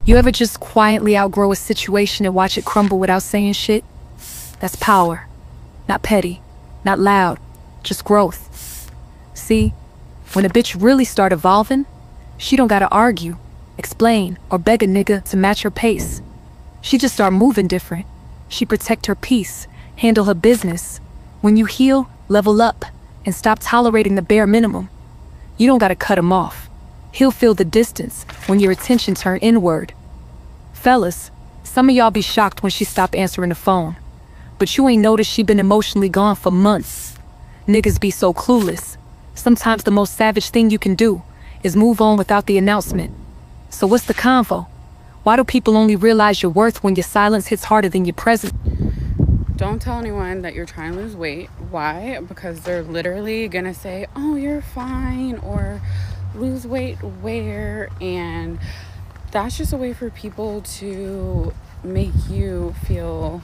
You ever just quietly outgrow a situation and watch it crumble without saying shit? That's power. Not petty, not loud, just growth. See, when a bitch really start evolving, she don't gotta argue, explain, or beg a nigga to match her pace. She just start moving different. She protect her peace, handle her business. When you heal, level up, and stop tolerating the bare minimum. You don't gotta cut him off. He'll feel the distance when your attention turn inward. Fellas, some of y'all be shocked when she stop answering the phone. But you ain't noticed she been emotionally gone for months. Niggas be so clueless. Sometimes the most savage thing you can do is move on without the announcement. So what's the convo? Why do people only realize your worth when your silence hits harder than your presence? Don't tell anyone that you're trying to lose weight. Why? Because they're literally gonna say, oh, you're fine, or lose weight where? And that's just a way for people to make you feel,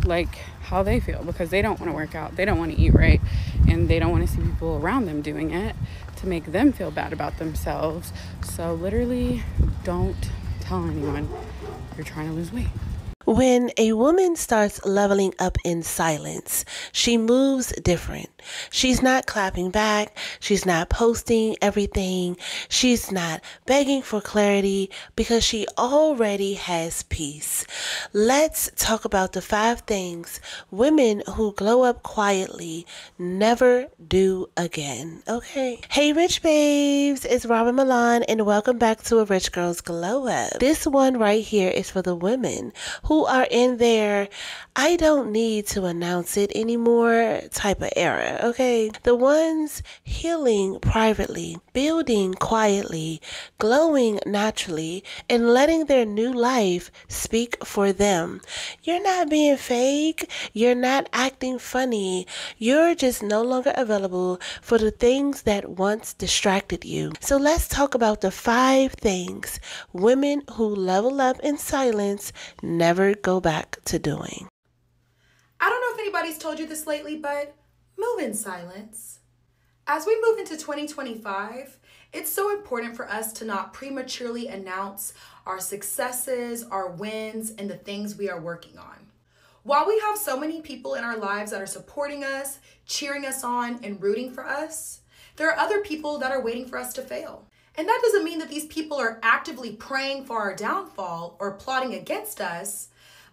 like how they feel, because they don't want to work out, they don't want to eat right, and they don't want to see people around them doing it to make them feel bad about themselves. So literally, don't tell anyone you're trying to lose weight. When a woman starts leveling up in silence, she moves different. She's not clapping back. She's not posting everything. She's not begging for clarity because she already has peace. Let's talk about the 5 things women who glow up quietly never do again, okay? Hey, Rych Babes, it's Robyn Milan, and welcome back to A Rich Girl's Glow Up. This one right here is for the women who are in their I don't need to announce it anymore type of era, okay? The ones healing privately, building quietly, glowing naturally, and letting their new life speak for them. You're not being fake. You're not acting funny. You're just no longer available for the things that once distracted you. So let's talk about the 5 things women who level up in silence never go back to doing. I don't know if anybody's told you this lately, but move in silence. As we move into 2025, it's so important for us to not prematurely announce our successes, our wins, and the things we are working on. While we have so many people in our lives that are supporting us, cheering us on, and rooting for us, there are other people that are waiting for us to fail. And that doesn't mean that these people are actively praying for our downfall or plotting against us.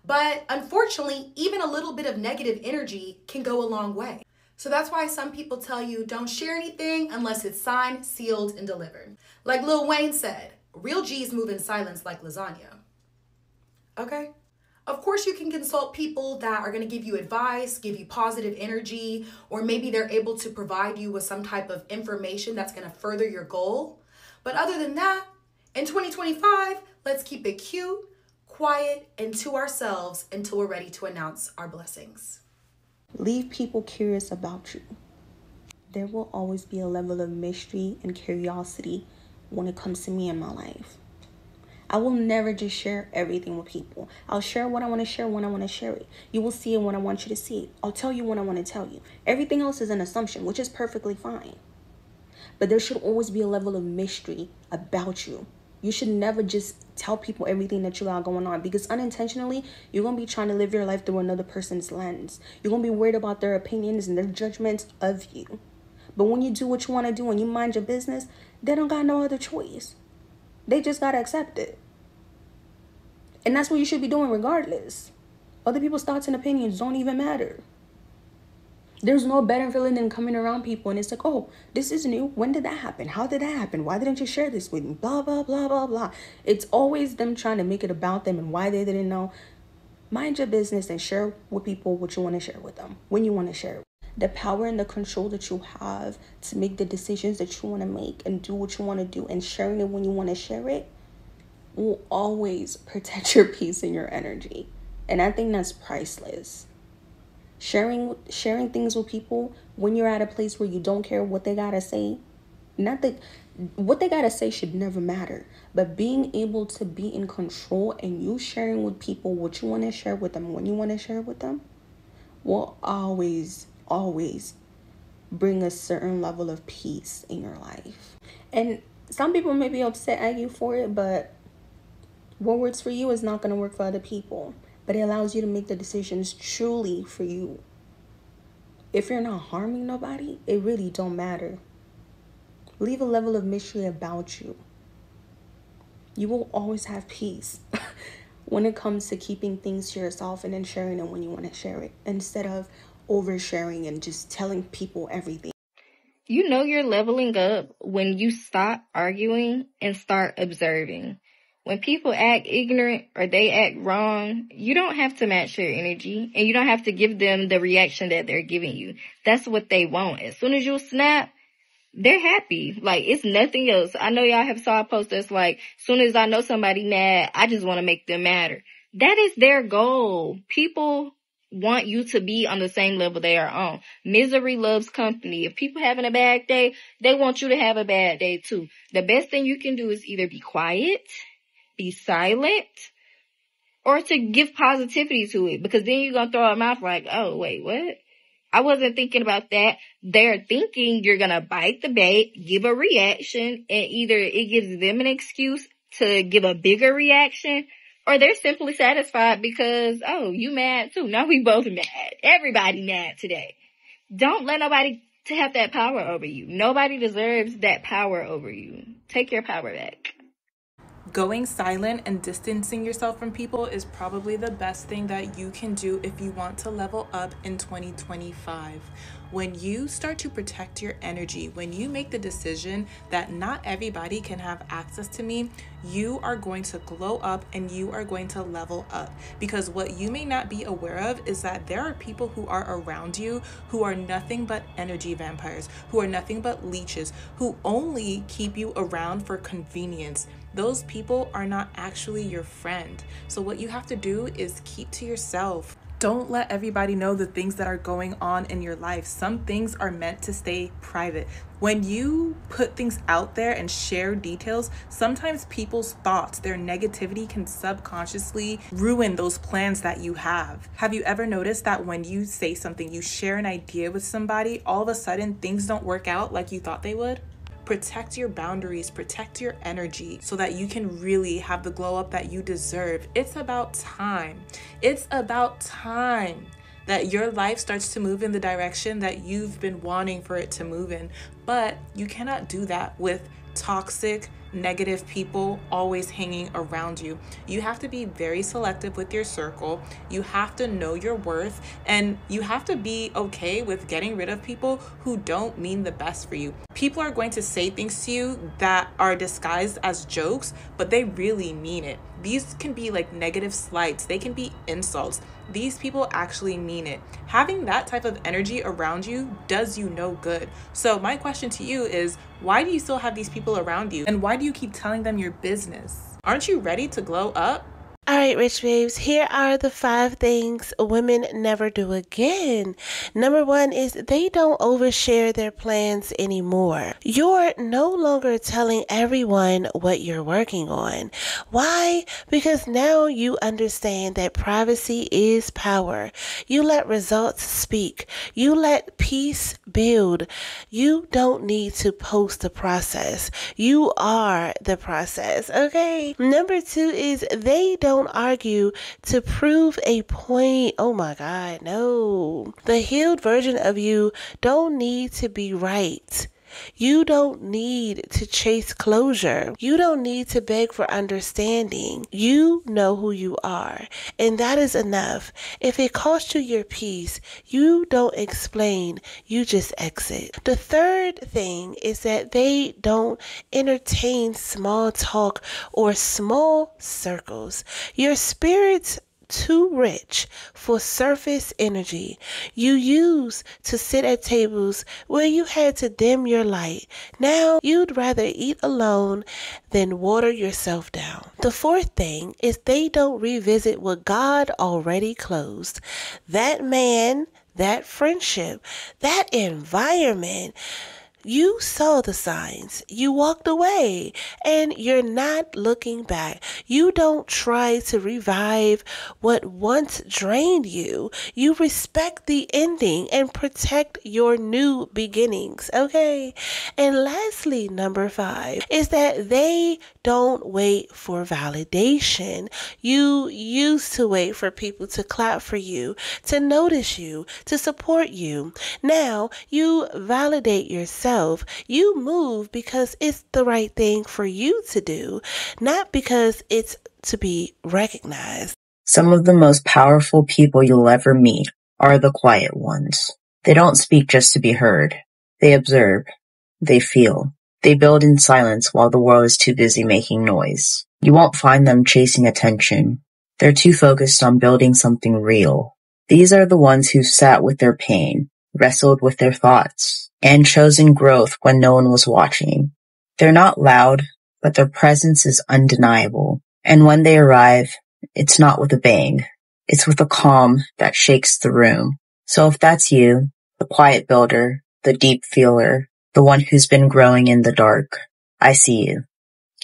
But unfortunately, even a little bit of negative energy can go a long way. So that's why some people tell you don't share anything unless it's signed, sealed, and delivered. Like Lil Wayne said, real G's move in silence like lasagna. Okay? Of course, you can consult people that are going to give you advice, give you positive energy, or maybe they're able to provide you with some type of information that's going to further your goal. But other than that, in 2025, let's keep it cute, quiet, and to ourselves until we're ready to announce our blessings. Leave people curious about you. There will always be a level of mystery and curiosity when it comes to me in my life. I will never just share everything with people. I'll share what I want to share when I want to share it. You will see it when I want you to see it. I'll tell you when I want to tell you. Everything else is an assumption, which is perfectly fine. But there should always be a level of mystery about you. You should never just tell people everything that you got going on, because unintentionally, you're going to be trying to live your life through another person's lens. You're going to be worried about their opinions and their judgments of you. But when you do what you want to do and you mind your business, they don't got no other choice. They just got to accept it. And that's what you should be doing regardless. Other people's thoughts and opinions don't even matter. There's no better feeling than coming around people and it's like, oh, this is new. When did that happen? How did that happen? Why didn't you share this with me? Blah, blah, blah, blah, blah. It's always them trying to make it about them and why they didn't know. Mind your business and share with people what you want to share with them, when you want to share. The power and the control that you have to make the decisions that you want to make and do what you want to do and sharing it when you want to share it will always protect your peace and your energy. And I think that's priceless. Sharing things with people when you're at a place where you don't care what they gotta say. Not that what they gotta say should never matter, but being able to be in control and you sharing with people what you want to share with them when you want to share with them will always bring a certain level of peace in your life. And some people may be upset at you for it, but What works for you is not going to work for other people, but it allows you to make the decisions truly for you. If you're not harming nobody, it really don't matter. Leave a level of mystery about you. You will always have peace when it comes to keeping things to yourself and then sharing them when you want to share it, instead of oversharing and just telling people everything. You know you're leveling up when you stop arguing and start observing. When people act ignorant or they act wrong, you don't have to match their energy, and you don't have to give them the reaction that they're giving you. That's what they want. As soon as you snap, they're happy. Like, it's nothing else. I know y'all have saw a post that's like, as soon as I know somebody mad, I just want to make them madder. That is their goal. People want you to be on the same level they are on. Misery loves company. If people having a bad day, they want you to have a bad day too. The best thing you can do is either be quiet, be silent, or to give positivity to it, because then you're going to throw them out like, oh, wait, what? I wasn't thinking about that. They're thinking you're going to bite the bait, give a reaction, and either it gives them an excuse to give a bigger reaction, or they're simply satisfied because, oh, you mad too. Now we both mad. Everybody mad today. Don't let nobody to have that power over you. Nobody deserves that power over you. Take your power back. Going silent and distancing yourself from people is probably the best thing that you can do if you want to level up in 2025. When you start to protect your energy, when you make the decision that not everybody can have access to me, you are going to glow up and you are going to level up. Because what you may not be aware of is that there are people who are around you who are nothing but energy vampires, who are nothing but leeches, who only keep you around for convenience. Those people are not actually your friend. So what you have to do is keep to yourself. Don't let everybody know the things that are going on in your life. Some things are meant to stay private. When you put things out there and share details, sometimes people's thoughts, their negativity can subconsciously ruin those plans that you have. Have you ever noticed that when you say something, you share an idea with somebody, all of a sudden things don't work out like you thought they would? Protect your boundaries, protect your energy so that you can really have the glow up that you deserve. It's about time. It's about time that your life starts to move in the direction that you've been wanting for it to move in. But you cannot do that with toxic, negative people always hanging around you. You have to be very selective with your circle. You have to know your worth, and you have to be okay with getting rid of people who don't mean the best for you. People are going to say things to you that are disguised as jokes, but they really mean it. These can be like negative slights. They can be insults. These people actually mean it. Having that type of energy around you does you no good. So my question to you is, why do you still have these people around you? And why do you keep telling them your business? Aren't you ready to glow up? All right, Rych Babes, here are the 5 things women never do again. Number 1 is they don't overshare their plans anymore. You're no longer telling everyone what you're working on. Why? Because now you understand that privacy is power. You let results speak. You let peace build. You don't need to post the process. You are the process, okay? Number 2 is they don't argue to prove a point. Oh my God, no. The healed version of you don't need to be right. You don't need to chase closure. You don't need to beg for understanding. You know who you are, and that is enough. If it costs you your peace, you don't explain, you just exit. The third thing is that they don't entertain small talk or small circles. Your spirit's too rich for surface energy you use to sit at tables where you had to dim your light. Now you'd rather eat alone than water yourself down. The fourth thing is they don't revisit what God already closed. That man, that friendship, that environment. You saw the signs, you walked away, and you're not looking back. You don't try to revive what once drained you. You respect the ending and protect your new beginnings, okay? And lastly, number 5 is that they don't wait for validation. You used to wait for people to clap for you, to notice you, to support you. Now you validate yourself. You move because it's the right thing for you to do, not because it's to be recognized. Some of the most powerful people you'll ever meet are the quiet ones. They don't speak just to be heard. They observe. They feel. They build in silence while the world is too busy making noise. You won't find them chasing attention. They're too focused on building something real. These are the ones who sat with their pain, wrestled with their thoughts, and chosen growth when no one was watching. They're not loud, but their presence is undeniable. And when they arrive, it's not with a bang. It's with a calm that shakes the room. So if that's you, the quiet builder, the deep feeler, the one who's been growing in the dark, I see you.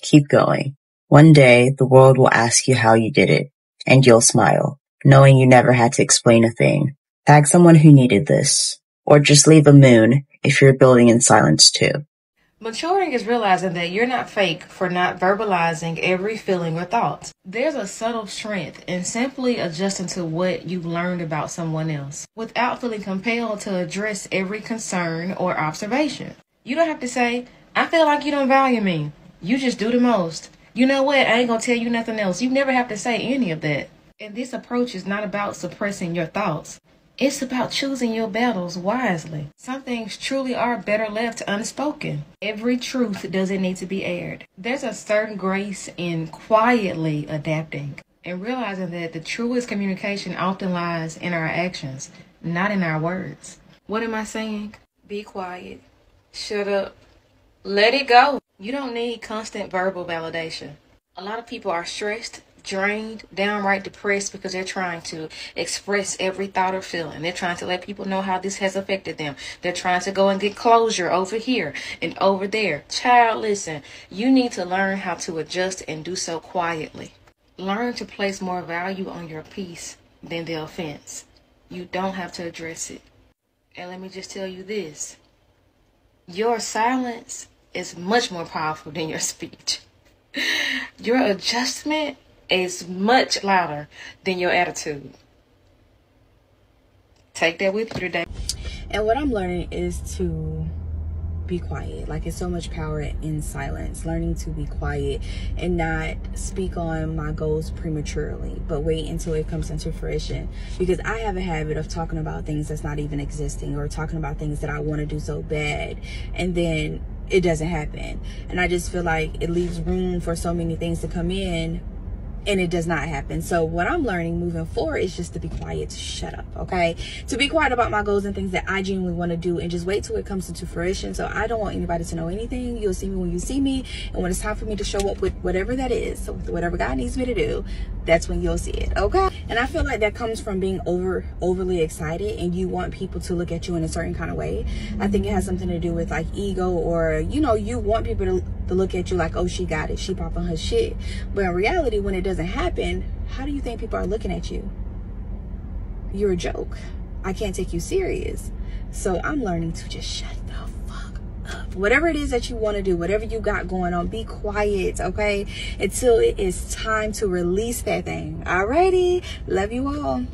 Keep going. One day, the world will ask you how you did it, and you'll smile, knowing you never had to explain a thing. Tag someone who needed this, or just leave a moon if you're building in silence too. Maturing is realizing that you're not fake for not verbalizing every feeling or thought. There's a subtle strength in simply adjusting to what you've learned about someone else without feeling compelled to address every concern or observation. You don't have to say, I feel like you don't value me. You just do the most. You know what? I ain't gonna tell you nothing else. You never have to say any of that. And this approach is not about suppressing your thoughts. It's about choosing your battles wisely. Some things truly are better left unspoken. Every truth doesn't need to be aired. There's a certain grace in quietly adapting and realizing that the truest communication often lies in our actions, not in our words. What am I saying? Be quiet. Shut up. Let it go. You don't need constant verbal validation. A lot of people are stressed, drained, downright depressed because they're trying to express every thought or feeling. They're trying to let people know how this has affected them. They're trying to go and get closure over here and over there. Child, listen, you need to learn how to adjust and do so quietly. Learn to place more value on your peace than the offense. You don't have to address it. And let me just tell you this. Your silence is much more powerful than your speech. Your adjustment is much louder than your attitude. Take that with you today. And what I'm learning is to be quiet. Like, it's so much power in silence. Learning to be quiet and not speak on my goals prematurely, but wait until it comes into fruition. Because I have a habit of talking about things that's not even existing, or talking about things that I want to do so bad, and then it doesn't happen. And I just feel like it leaves room for so many things to come in, and it does not happen. So what I'm learning moving forward is just to be quiet, to shut up, okay? To be quiet about my goals and things that I genuinely want to do, and just wait till it comes into fruition. So I don't want anybody to know anything. You'll see me when you see me, and when it's time for me to show up with whatever that is, so whatever God needs me to do, that's when you'll see it, okay? And I feel like that comes from being overly excited, and you want people to look at you in a certain kind of way. I think it has something to do with like ego, or you want people to look at you like, oh, she got it, she popping her shit. But in reality, when it doesn't happen, how do you think people are looking at you? You're a joke. I can't take you serious. So I'm learning to just shut the fuck up. Whatever it is that you want to do, whatever you got going on, be quiet, okay? Until it is time to release that thing. Alrighty, love you all.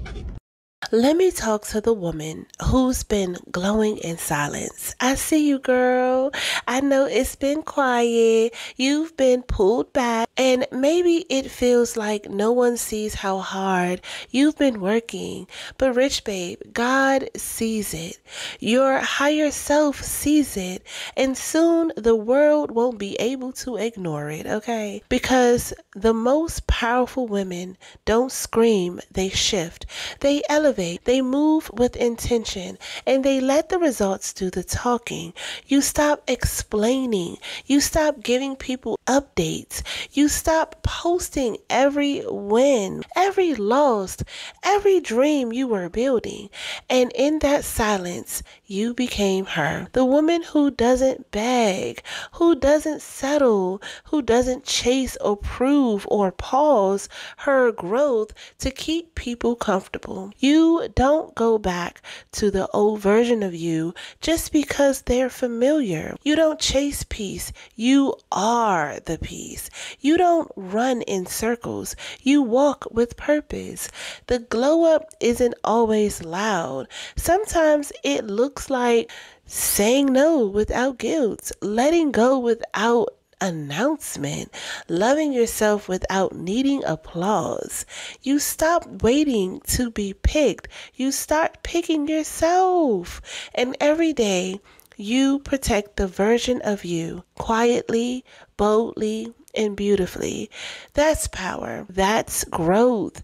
Let me talk to the woman who's been glowing in silence. I see you, girl. I know it's been quiet. You've been pulled back, and maybe it feels like no one sees how hard you've been working. But Rych Babe, God sees it. Your higher self sees it, and soon the world won't be able to ignore it, okay? Because the most powerful women don't scream, they shift. They elevate. They move with intention, and they let the results do the talking. You stop explaining. You stop giving people updates. You stop posting every win, every loss, every dream you were building. And in that silence, you became her. The woman who doesn't beg, who doesn't settle, who doesn't chase or prove or pause her growth to keep people comfortable. You don't go back to the old version of you just because they're familiar. You don't chase peace. You are the peace. You don't run in circles. You walk with purpose. The glow up isn't always loud. Sometimes it looks like saying no without guilt, letting go without announcement, loving yourself without needing applause. You stop waiting to be picked. You start picking yourself. And every day you protect the version of you quietly, boldly, and beautifully. That's power. That's growth.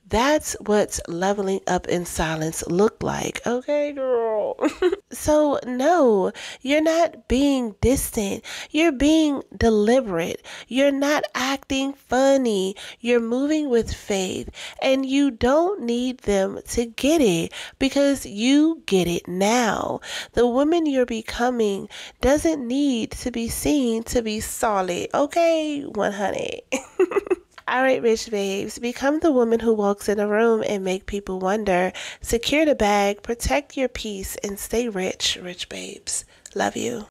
That's what leveling up in silence look like. Okay, girl. So no, you're not being distant. You're being deliberate. You're not acting funny. You're moving with faith. And you don't need them to get it because you get it now. The woman you're becoming doesn't need to be seen to be solid. Okay, 100. All right, Rych Babes, become the woman who walks in a room and make people wonder. Secure the bag, protect your peace, and stay rich, Rych Babes. Love you.